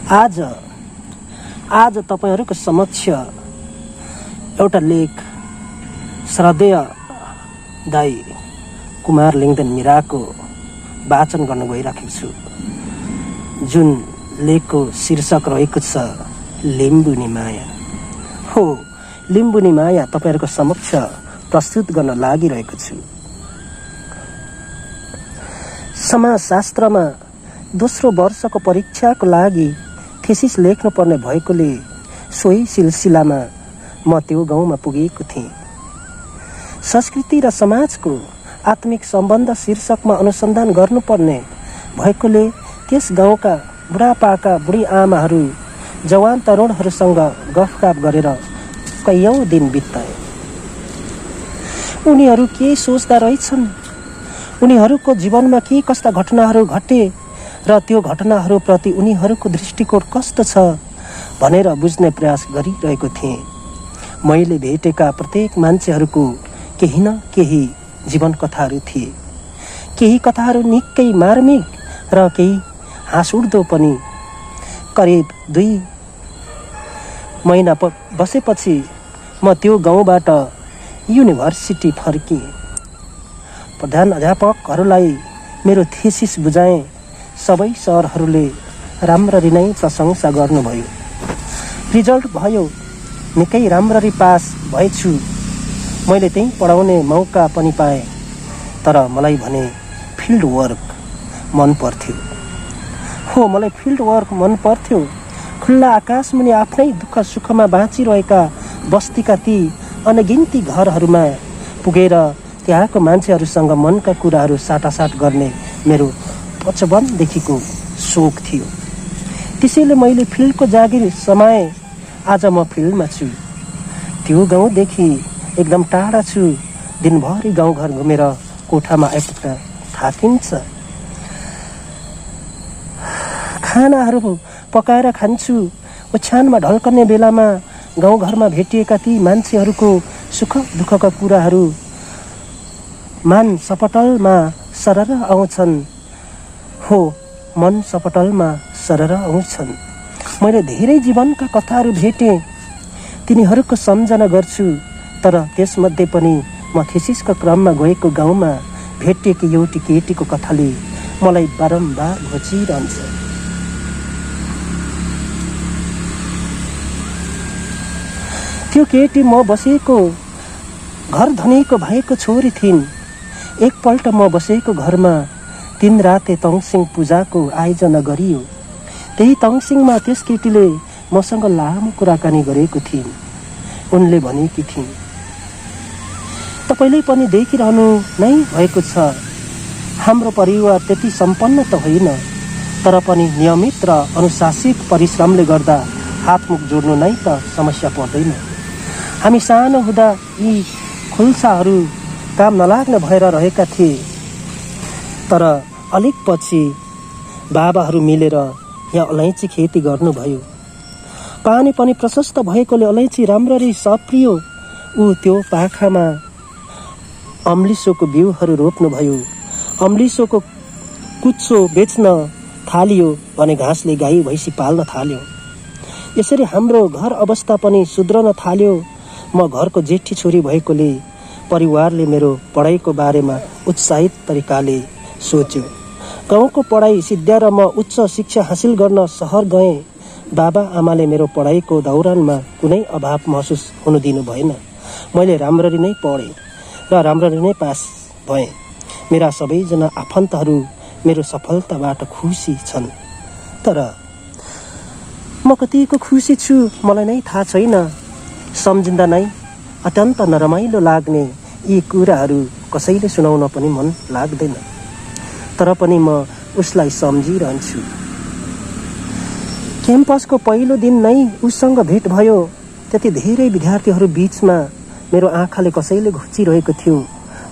आज तपाईहरुको समक्ष एउटा लेख श्रद्धेय दाई कुमार लिङदेन मिराको वाचन गर्न गइराखेको छु, जुन लेखको शीर्षक रहेको छ लिम्बुनी माया। हो, लिम्बुनी माया तपाईहरुको समक्ष प्रस्तुत गर्न लागिरहेको छु। समाजशास्त्रमा दोस्रो वर्षको परीक्षाको लागि थेसिस लेख्नु पर्ने भएकोले सोही सिलसिलामा म त्यो गाउँमा पुगेको थिएँ। संस्कृति र समाजको आत्मिक सम्बन्ध शीर्षकमा अनुसन्धान गर्नुपर्ने भएकोले त्यस गाउँका बुढापाका बुढी आमाहरू जवान तरुणहरूसँग गफगाफ गरेर कैयौं दिन बिताए। उनीहरू के सोच्दा रहेछन्, उनीहरूको जीवनमा के कस्ता घटनाहरू घटे र त्यो घटनाहरूप्रति उनीहरूको दृष्टिकोण कस्तो छ भनेर बुझ्ने प्रयास गरिरहेको थिएँ। मैले भेटेका प्रत्येक मान्छेहरूको केही न केही जीवन कथाहरू थिए। केही कथाहरू निकै मार्मिक र केही हाँसउठ्दो पनि। करिब 2 महिना बसेपछि म त्यो गाउँबाट युनिभर्सिटी फर्किएँ। प्रधान अध्यापकहरूलाई मेरो थेसिस बुझाएँ। सबै सरहरूले राम्ररी नै प्रशंसा गर्नुभयो। रिजल्ट भयो, निकै राम्ररी पास भएछु। मैले त्यही पढाउने मौका पनि पाएँ। तर मलाई भने फिल्ड वर्क मन पर्थ्यो। हो, मलाई फिल्ड वर्क मन पर्थ्यो। खुल्ला आकाशमुनि आफ्नै दुःख सुखमा बाँचिरहेका बस्तीका ती अनगिन्ती घरहरूमा पुगेर त्यहाँको मान्छेहरूसँग मनका कुराहरू साटासाट गर्ने मेरो बचपनदेखिको सोख थियो। त्यसैले मैले फिल्डको जागिर समाएँ। आज म फिल्डमा छु। त्यो गाउँदेखि एकदम टाढा छु। दिनभरि गाउँघर घुमेर कोठामा आइपुग्दा थाकिन्छ। खानाहरू पकाएर खान्छु। ओछ्यानमा ढल्कने बेलामा गाउँघरमा भेटिएका ती मान्छेहरूको सुख दुःखका कुराहरू मन सपटलमा सरर आउँछन्। हो, मन सपटलमा सरर आउँछन्। मैले धेरै जीवनका कथाहरू भेटेँ, तिनीहरूको सम्झना गर्छु। तर त्यसमध्ये पनि म थेसिसको क्रममा गएको गाउँमा भेटिएकी एउटी केटीको कथाले मलाई बारम्बार घोचिरहन्छ। त्यो केटी म बसेको घर धनीको भएको छोरी थिइन्। एकपल्ट म बसेको घरमा 3 राते तङसिङ पूजाको आयोजना गरियो। त्यही तङसिङमा त्यस केटीले मसँग लामो कुराकानी गरेको थिइन्। उनले भनेकी थिइन्, तपाईले पनि देखिरहनु नै भएको छ, हाम्रो परिवार त्यति सम्पन्न त होइन, तर पनि नियमित र अनुशासित परिश्रमले गर्दा हातमुख जोड्नु नै त समस्या पर्दैन। हामी सानो हुँदा यी खुल्साहरू काम नलाग्ने भएर रहेका थिए। तर अलिक पछि बाबाहरू मिलेर यहाँ अलैँची खेती गर्नुभयो। पानी पनि प्रशस्त भएकोले अलैँची राम्ररी सप्रियो। त्यो पाखामा अम्लिसोको बिउहरू रोप्नुभयो। अम्लिसोको कुच्चो बेच्न थालियो भने घाँसले गाई भैँसी पाल्न थाल्यो। यसरी हाम्रो घर अवस्था पनि सुध्रन थाल्यो। म घरको जेठी छोरी भएकोले परिवारले मेरो पढाइको बारेमा उत्साहित तरिकाले सोच्यो। गाउँको पढाइ सिद्ध्याएर म उच्च शिक्षा हासिल गर्न सहर गएँ। बाबा आमाले मेरो पढाइको दौरानमा कुनै अभाव महसुस हुन दिनु भएन। मैले राम्ररी नै पढेँ र राम्ररी नै पास भएँ। मेरा सबैजना आफन्तहरू मेरो सफलताबाट खुसी छन्। तर म कतिको खुसी छु मलाई नै थाहा छैन। सम्झिँदा नै अत्यन्त नरमाइलो लाग्ने यी कुराहरू कसैले सुनाउन पनि मन लाग्दैन। तर पनि म उसलाई सम्झिरहन्छु। क्याम्पसको पहिलो दिन नै उसँग भेट भयो। त्यति धेरै विद्यार्थीहरू बीचमा मेरो आँखाले कसैले घोचिरहेको थियो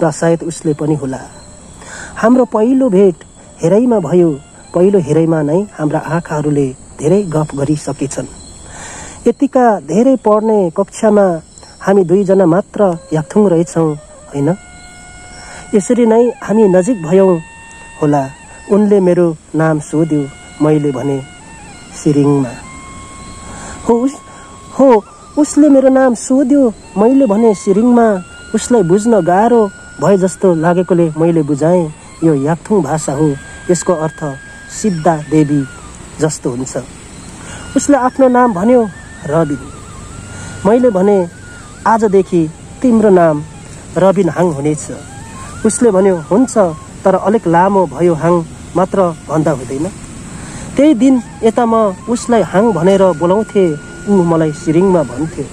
र सायद उसले पनि होला। हाम्रो पहिलो भेट हेराइमा भयो। पहिलो हेराइमा नै हाम्रा आँखाहरूले धेरै गफ गरिसकेछन्। यतिका धेरै पढ्ने कक्षामा हामी 2 जना मात्र याक्थुङ रहेछौँ, होइन? यसरी नै हामी नजिक भयौँ होला। उनले मेरो नाम सोध्यो। मैले भने सिरिङमा। उसले मेरो नाम सोध्यो, मैले भने सिरिङमा। उसलाई बुझ्न गाह्रो भए जस्तो लागेकोले मैले बुझाएँ, यो याक्थुङ भाषा हो, यसको अर्थ सिद्धा देवी जस्तो हुन्छ। उसले आफ्नो नाम भन्यो, रबिन। मैले भने, आजदेखि तिम्रो नाम रबिन हाङ हुनेछ। उसले भन्यो, हुन्छ, तर अलिक लामो भयो, हाङ मात्र भन्दा हुँदैन। त्यही दिन यता म उसलाई हाङ भनेर बोलाउँथे, ऊ मलाई सिरिङमा भन्थ्यो।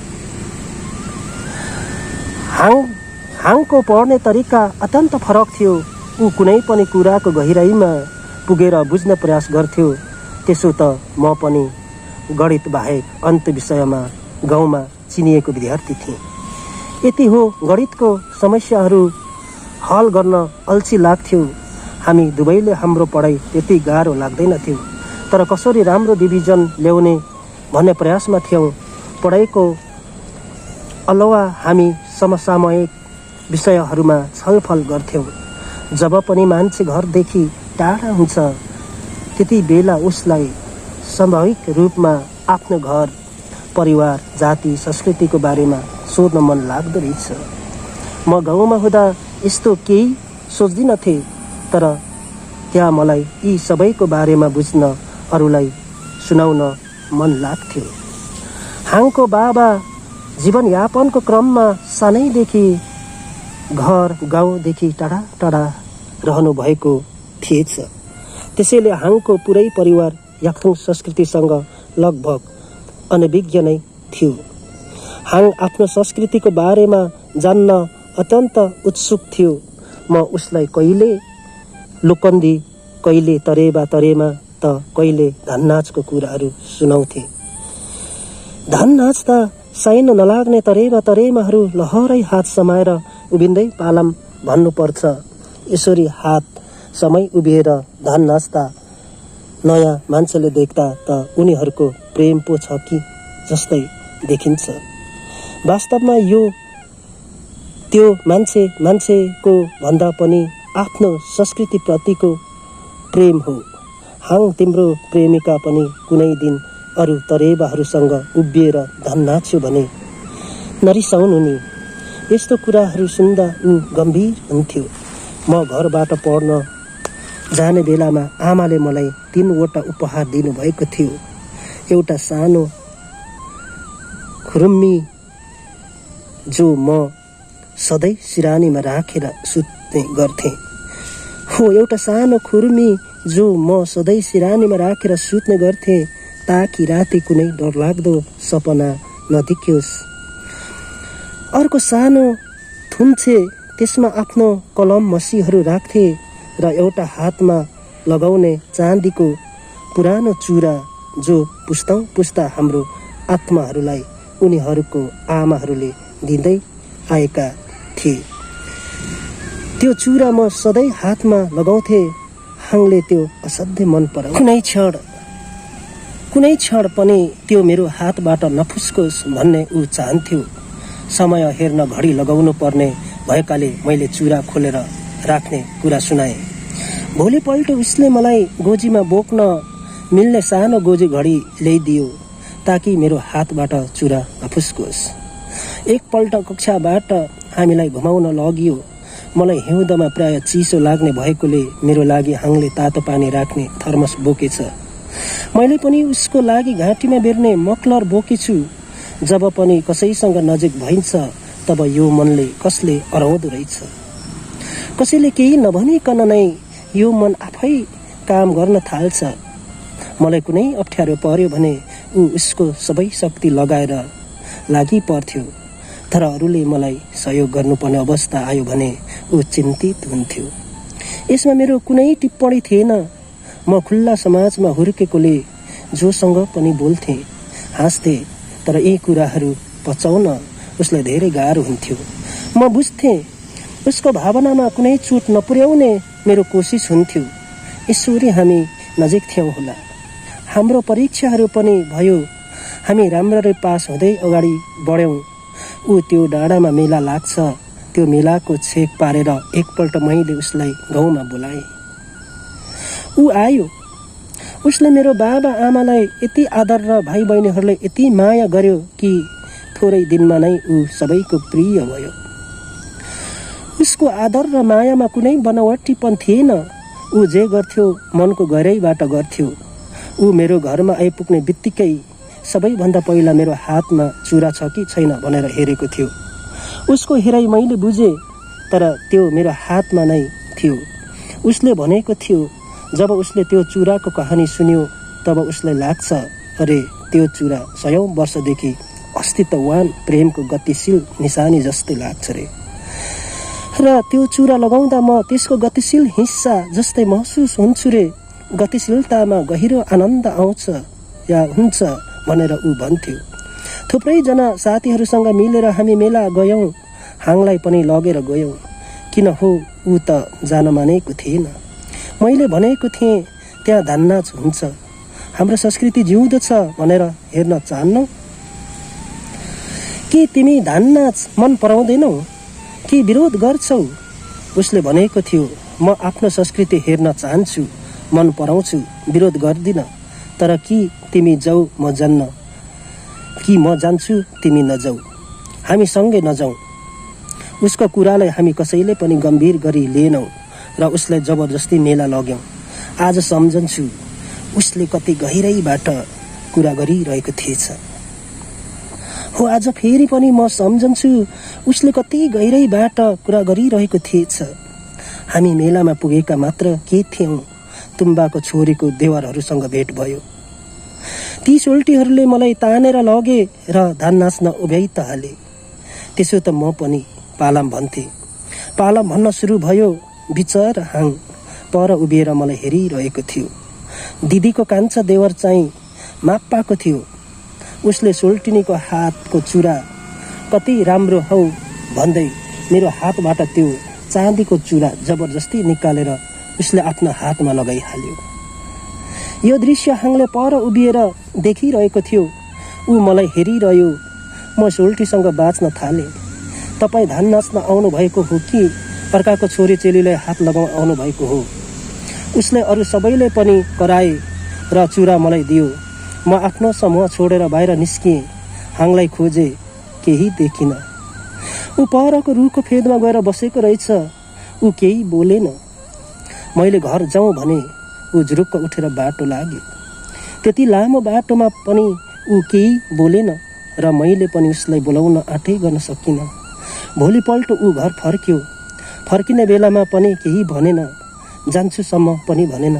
हाङको पढ्ने तरिका अत्यन्त फरक थियो। ऊ कुनै पनि कुराको गहिराइमा पुगेर बुझ्न प्रयास गर्थ्यो। त्यसो त म पनि गणित बाहेक अन्त विषयमा गाउँमा चिनिएको विद्यार्थी थिएँ। यति हो, गणितको समस्याहरू हल गर्न अल्छी लाग्थ्यो। हामी दुवैले हाम्रो पढाइ त्यति गाह्रो लाग्दैनथ्यो, तर कसरी राम्रो डिभिजन ल्याउने भन्ने प्रयासमा थियौँ। पढाइको अलावा हामी समसामयिक विषयहरूमा छलफल गर्थ्यौँ। जब पनि मान्छे घरदेखि टाढा हुन्छ, त्यति बेला उसलाई स्वाभाविक रूपमा आफ्नो घर, परिवार, जाति, संस्कृतिको बारेमा सोध्न मन लाग्दो रहेछ। म गाउँमा हुँदा यस्तो केही सोच्दिनथे, तर त्यहाँ मलाई यी सबैको बारेमा बुझ्न, अरूलाई सुनाउन मन लाग्थ्यो। हाङको बाबा जीवनयापनको क्रममा सानैदेखि घर गाउँदेखि टाढा टाढा रहनु भएको थिएछ। त्यसैले हाङको पुरै परिवार याक्थुङ संस्कृतिसँग लगभग अनभिज्ञ नै थियो। हाङ आफ्नो संस्कृतिको बारेमा जान्न अत्यन्त उत्सुक थियो। म उसलाई कहिले लोकन्दी, कहिले तरेमा त कहिले धान नाचको कुराहरू सुनाउँथे। धान नाच्दा साइन नलाग्ने तरेमाहरू लहरै हात समाएर उभिँदै पालाम भन्नुपर्छ। यसरी हात समय उभिएर धान नाच्दा नयाँ मान्छेले देख्दा त उनीहरूको प्रेम पो छ कि जस्तै देखिन्छ। वास्तवमा यो त्यो मान्छेको भन्दा पनि आफ्नो संस्कृतिप्रतिको प्रेम हो। हाङ, तिम्रो प्रेमिका पनि कुनै दिन अरू तरेबाहरूसँग उभिएर धान नाच्यो भने नरिसाउनु नि। यस्तो कुराहरू सुन्दा ऊ गम्भीर हुन्थ्यो। म घरबाट पढ्न जाने बेलामा आमाले मलाई 3 वटा उपहार दिनुभएको थियो। एउटा सानो खुरुम्मी जो म सधैँ सिरानीमा राखेर सुत्ने गर्थेँ। एउटा सानो खुरुमी जो म सधैँ सिरानीमा राखेर सुत्ने गर्थेँ, ताकि राति कुनै डरलाग्दो सपना नदेखियोस्। अर्को सानो थुन्से, त्यसमा आफ्नो कलम मसीहरू राख्थे र एउटा हातमा लगाउने चाँदीको पुरानो चुरा जो पुस्ता हाम्रो आत्माहरूलाई उनीहरूको आमाहरूले दिँदै आएका थिए। त्यो चुरा म सधैँ हातमा लगाउँथे। हाङले त्यो असाध्यै मन पराउँथ्यो। कुनै क्षण पनि त्यो मेरो हातबाट नफुस्कोस् भन्ने ऊ चाहन्थ्यो। समय हेर्न घडी लगाउनु पर्ने भएकाले मैले चुरा खोलेर राख्ने कुरा सुनाएँ। भोलिपल्ट उसले मलाई गोजीमा बोक्न मिल्ने सानो गोजी घडी ल्याइदियो, ताकि मेरो हातबाट चुरा नफुस्कोस्। एकपल्ट कक्षाबाट हामीलाई घुमाउन लगियो। मलाई हिउँदमा प्राय चिसो लाग्ने भएकोले मेरो लागि हाङले तातो पानी राख्ने थर्मस बोकेछ। मैले पनि उसको लागि घाँटीमा बेर्ने मफलर बोकेछु। जब पनि कसैसँग नजिक भइन्छ, तब यो मनले कसले अराउँदो रहेछ। कसैले केही नभनिकन नै यो मन आफै काम गर्न थाल्छ। मलाई कुनै अप्ठ्यारो पर्यो भने ऊ उसको सबै शक्ति लगाएर लागि पर्थ्यो, तर अरूले मलाई सहयोग गर्नुपर्ने अवस्था आयो भने ऊ चिन्तित हुन्थ्यो। यसमा मेरो कुनै टिप्पणी थिएन। म खुल्ला समाजमा हुर्केकोले जोसँग पनि बोल्थे, हाँस्थे, तर यी कुराहरू पचाउन उसलाई धेरै गाह्रो हुन्थ्यो। म बुझ्थेँ उसको भावनामा कुनै चोट नपुर्याउने मेरो कोसिस हुन्थ्यो। ईश्वरी हामी नजिक थियौँ होला। हाम्रो परीक्षाहरू पनि भयो। हामी राम्ररी पास हुँदै अगाडि बढ्यौँ। ऊ त्यो डाँडामा मेला लाग्छ, त्यो मेलाको छेक पारेर एकपल्ट मैले उसलाई गाउँमा बोलाएँ। ऊ आयो। उसले मेरो बाबा आमालाई यति आदर र भाइ बहिनीहरूले यति माया गर्यो कि थोरै दिनमा नै ऊ सबैको प्रिय भयो। उसको आदर र मायामा कुनै बनावटीपन थिएन। ऊ जे गर्थ्यो मनको गहिराइबाट गर्थ्यो। ऊ मेरो घरमा आइपुग्ने बित्तिकै सबैभन्दा पहिला मेरो हातमा चुरा छ कि छैन भनेर हेरेको थियो। उसको हेराइ मैले बुझेँ, तर त्यो मेरो हातमा नै थियो। उसले भनेको थियो, जब उसले त्यो चुराको कहानी सुन्यो तब उसलाई लाग्छ, अरे त्यो चुरा 100औं वर्षदेखि अस्तित्ववान प्रेमको गतिशील निशानी जस्तै लाग्छ रे। र त्यो चुरा लगाउँदा म त्यसको गतिशील हिस्सा जस्तै महसुस हुन्छु रे। गतिशीलतामा गहिरो आनन्द आउँछ या हुन्छ भनेर ऊ भन्थ्यो। थुप्रैजना साथीहरूसँग मिलेर हामी मेला गयौँ, हाङलाई पनि लगेर गयौँ। किन हो, ऊ त जान मानेको थिएन। मैले भनेको थिएँ, त्यहाँ धान्नाच हुन्छ, हाम्रो संस्कृति जिउँदो छ भनेर हेर्न चाहन्नौ? के तिमी धान्नाच मन पराउँदैनौ कि विरोध गर्छौ? उसले भनेको थियो, म आफ्नो संस्कृति हेर्न चाहन्छु, मन पराउँछु, विरोध गर्दिन। तर कि तिमी जाऊ म जान्न, कि म जान्छु तिमी नजाऊ, हामी सँगै नजाऊ। उसको कुरालाई हामी कसैले पनि गम्भीर गरी लिएनौं र उसलाई जबरजस्ती मेला लग्यौं। आज सम्झन्छु उसले कति गहिराइबाट कुरा गरिरहेको थिएछ। हो, आज फेरि पनि म सम्झन्छु उसले कति गहिराइबाट कुरा गरिरहेको थिएछ। हामी मेलामा पुगेका मात्र के थियौं, तुम्बाको छोरीको देवरहरूसँग भेट भयो। ती सोल्टीहरूले मलाई तानेर लगे र धान नाच्न उभ्याइ त हाले। त्यसो त म पनि पालाम भन्थे। पालाम भन्न सुरु भयो। विचर हाङ पर उभिएर मलाई हेरिरहेको थियो। दिदीको कान्छा देवर चाहिँ माप्पाको थियो। उसले सोल्टिनीको हातको चुरा कति राम्रो हौ भन्दै मेरो हातबाट त्यो चाँदीको चुरा जबरजस्ती निकालेर उसले आफ्नो हातमा लगाइहाल्यो। यो दृश्य हाङले पर उभिएर देखिरहेको थियो। ऊ मलाई हेरिरह्यो। म सोल्टीसँग बाँच्न थालेँ। तपाईँ धान नाच्न आउनु भएको हो कि अर्काको छोरी चेलीलाई हात लगाउन आउनु भएको हो? उसले अरू सबैले पनि कराए र चुरा मलाई दियो। म आफ्नो समूह छोडेर बाहिर निस्किएँ। हाङलाई खोजे, केही देखिन। ऊ परको रुखको फेदमा गएर बसेको रहेछ। ऊ केही बोलेन। मैले घर जाउँ भने ऊ जुरुक्क उठेर बाटो लाग्यो। त्यति लामो बाटोमा पनि ऊ केही बोलेन र मैले पनि उसलाई बोलाउन आँटै गर्न सकिनँ। भोलिपल्ट ऊ घर फर्क्यो। फर्किने बेलामा पनि केही भनेन। जान्छुसम्म पनि भनेन।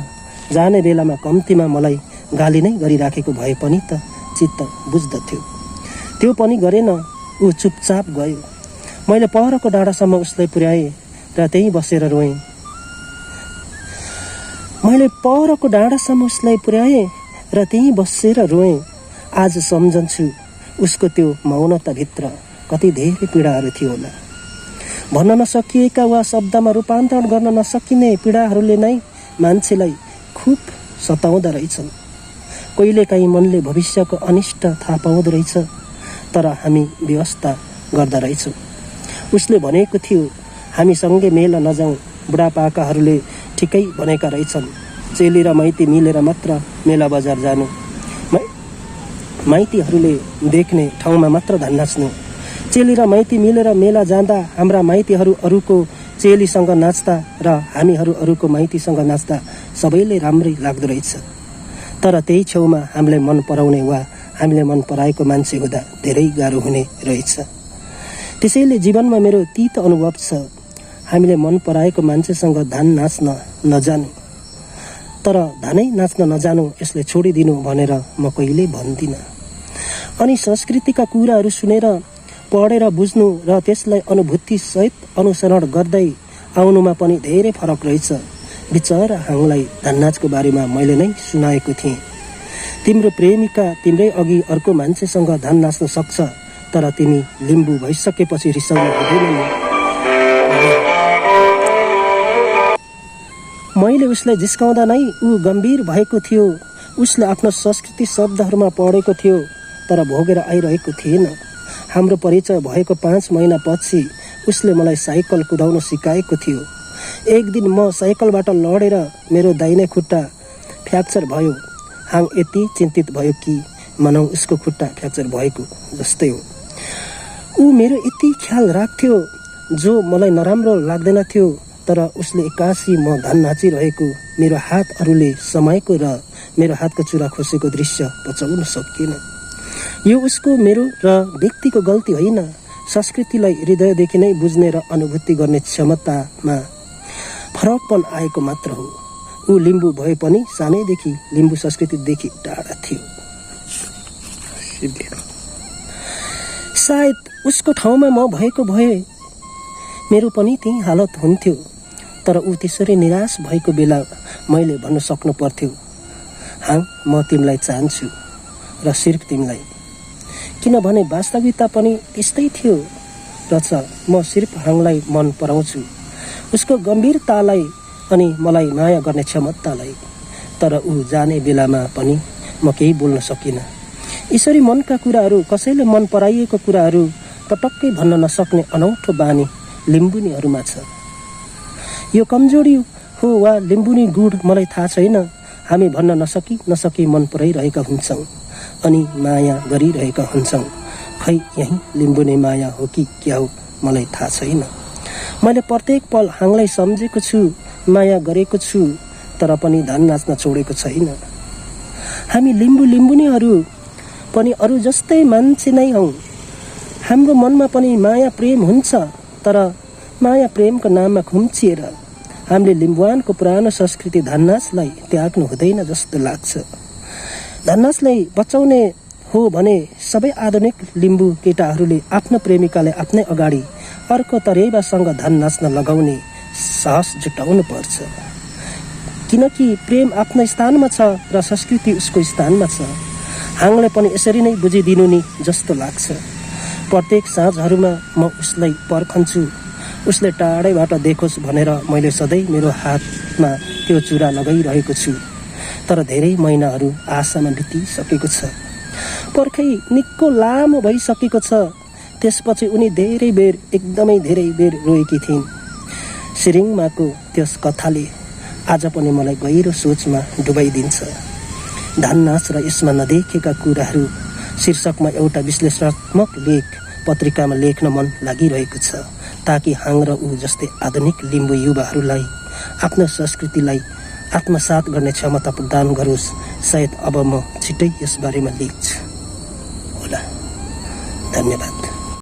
जाने बेलामा कम्तीमा मलाई गाली नै गरिराखेको भए पनि त चित्त बुझ्दथ्यो। त्यो पनि गरेन। ऊ चुपचाप गयो। मैले परको डाँडासम्म उसलाई पुर्याएँ र त्यहीँ बसेर रोएँ। आज सम्झन्छु उसको त्यो मौनताभित्र कति धेरै पीडाहरू थियो होला। भन्न नसकिएका वा शब्दमा रूपान्तरण गर्न नसकिने पीडाहरूले नै मान्छेलाई खुब सताउँदा रहेछन्। कहिलेकाहीँ मनले भविष्यको अनिष्ट थाहा पाउँदो रहेछ, तर हामी व्यवस्था गर्दा रहेछौँ। उसले भनेको थियो, हामी सँगै मेला नजाउँ। बुढापाकाहरूले ठिकै भनेका रहेछन्। चेली र माइती मिलेर मात्र मेला बजार जानु, माइतीहरूले देख्ने ठाउँमा मात्र धान नाच्नु। चेली र माइती मिलेर मेला जाँदा हाम्रा माइतीहरू अरूको चेलीसँग नाच्दा र हामीहरू अरूको माइतीसँग नाच्दा सबैले राम्रै लाग्दो रहेछ। तर त्यही छेउमा हामीलाई मन पराउने वा हामीले मन पराएको मान्छे हुँदा धेरै गाह्रो हुने रहेछ। त्यसैले जीवनमा मेरो तीतो अनुभव छ। हामीले मन पराएको मान्छेसँग धान नाच्न नजानु। तर धानै नाच्न नजानु, यसले छोडिदिनु भनेर म कहिल्यै भन्दिनँ। अनि संस्कृतिका कुराहरू सुनेर पढेर बुझ्नु र त्यसलाई अनुभूति सहित अनुसरण गर्दै आउनुमा पनि धेरै फरक रहेछ। विचरा हाङलाई धान नाचको बारेमा मैले नै सुनाएको थिएँ। तिम्रो प्रेमिका तिम्रै अघि अर्को मान्छेसँग धान नाच्न सक्छ, तर तिमी लिम्बू भइसकेपछि रिसाउनु हुँदैन नि। मैले उसलाई जिस्काउँदा नै ऊ गम्भीर भएको थियो। उसले आफ्नो संस्कृति शब्दहरूमा पढेको थियो, तर भोगेर आइरहेको थिएन। हाम्रो परिचय भएको 5 महिनापछि उसले मलाई साइकल कुदाउन सिकाएको थियो। एक दिन म साइकलबाट लडेर मेरो दाहिने खुट्टा फ्र्याक्चर भयो। हाङ यति चिन्तित भयो कि मनौ उसको खुट्टा फ्र्याक्चर भएको जस्तै हो। ऊ मेरो यति ख्याल राख्थ्यो जो मलाई नराम्रो लाग्दैन थियो, तर उसले एक्कासी म धन नाचिरहेको, मेरो हातहरूले समाएको र मेरो हातको चुरा खोसेको दृश्य पचाउन सकिएन। यो उसको, मेरो र व्यक्तिको गल्ती होइन, संस्कृतिलाई हृदयदेखि नै बुझ्ने र अनुभूति गर्ने क्षमतामा फरकपन आएको मात्र हो। ऊ लिम्बू भए पनि सानैदेखि लिम्बू संस्कृतिदेखि टाढा थियो। सायद उसको ठाउँमा म भएको भए मेरो पनि त्यही हालत हुन्थ्यो, तर ऊ त्यसरी निराश भएको बेला मैले भन्न सक्नु पर्थ्यो, हाङ म तिमीलाई चाहन्छु र सिर्फ तिमीलाई। किनभने वास्तविकता पनि त्यस्तै थियो रहेछ। म सिर्फ हाङलाई मन पराउँछु, उसको गम्भीरतालाई अनि मलाई माया गर्ने क्षमतालाई। तर ऊ जाने बेलामा पनि म केही बोल्न सकिनँ। यसरी मनका कुराहरू, कसैले मन पराइएको कुराहरू पटक्कै भन्न नसक्ने अनौठो बानी लिम्बुनीहरूमा छ। यो कमजोरी हो वा लिम्बुनी गुण मलाई थाहा छैन। हामी भन्न नसकी मन पराइरहेका हुन्छौँ अनि माया गरिरहेका हुन्छौँ। खै यही लिम्बुनी माया हो कि क्या हो मलाई थाहा छैन। मैले प्रत्येक पल हाङलाई सम्झेको छु, माया गरेको छु, तर पनि धन नाच्न छोडेको छैन। हामी लिम्बुनीहरू पनि अरू जस्तै मान्छे नै हौँ। हाम्रो मनमा पनि माया प्रेम हुन्छ, तर माया प्रेमको नाममा खुम्चिएर हामीले लिम्बुवानको पुरानो संस्कृति धननाचलाई त्याग्नु हुँदैन जस्तो लाग्छ। धननाचलाई बचाउने हो भने सबै आधुनिक लिम्बू केटाहरूले आफ्नो प्रेमिकालाई आफ्नै अगाडि अर्को तरेवासँग धन नाच्न लगाउने साहस जुटाउनु पर्छ। किनकि प्रेम आफ्नो स्थानमा छ र संस्कृति उसको स्थानमा छ। हाङले पनि यसरी नै बुझिदिनु नि जस्तो लाग्छ। प्रत्येक साँझहरूमा म उसलाई पर्खन्छु, उसले टाढैबाट देखोस् भनेर मैले सधैँ मेरो हातमा त्यो चुरा लगाइरहेको छु। तर धेरै महिनाहरू आशामा बितिसकेको छ। पर्खै निकै लामो भइसकेको छ। त्यसपछि उनी एकदमै धेरै बेर रोएकी थिइन्। सिरिङमाको त्यस कथाले आज पनि मलाई गहिरो सोचमा डुबाइदिन्छ। धननाच र यसमा नदेखेका कुराहरू शीर्षकमा एउटा विश्लेषणात्मक लेख पत्रिकामा लेख्न मन लागिरहेको छ, ताकि हाङ र ऊ जस्तै आधुनिक लिम्बू युवाहरूलाई आफ्नो संस्कृतिलाई आत्मसात गर्ने क्षमता प्रदान गरोस्। सायद अब म छिट्टै यसबारेमा लेख्छु होला। धन्यवाद।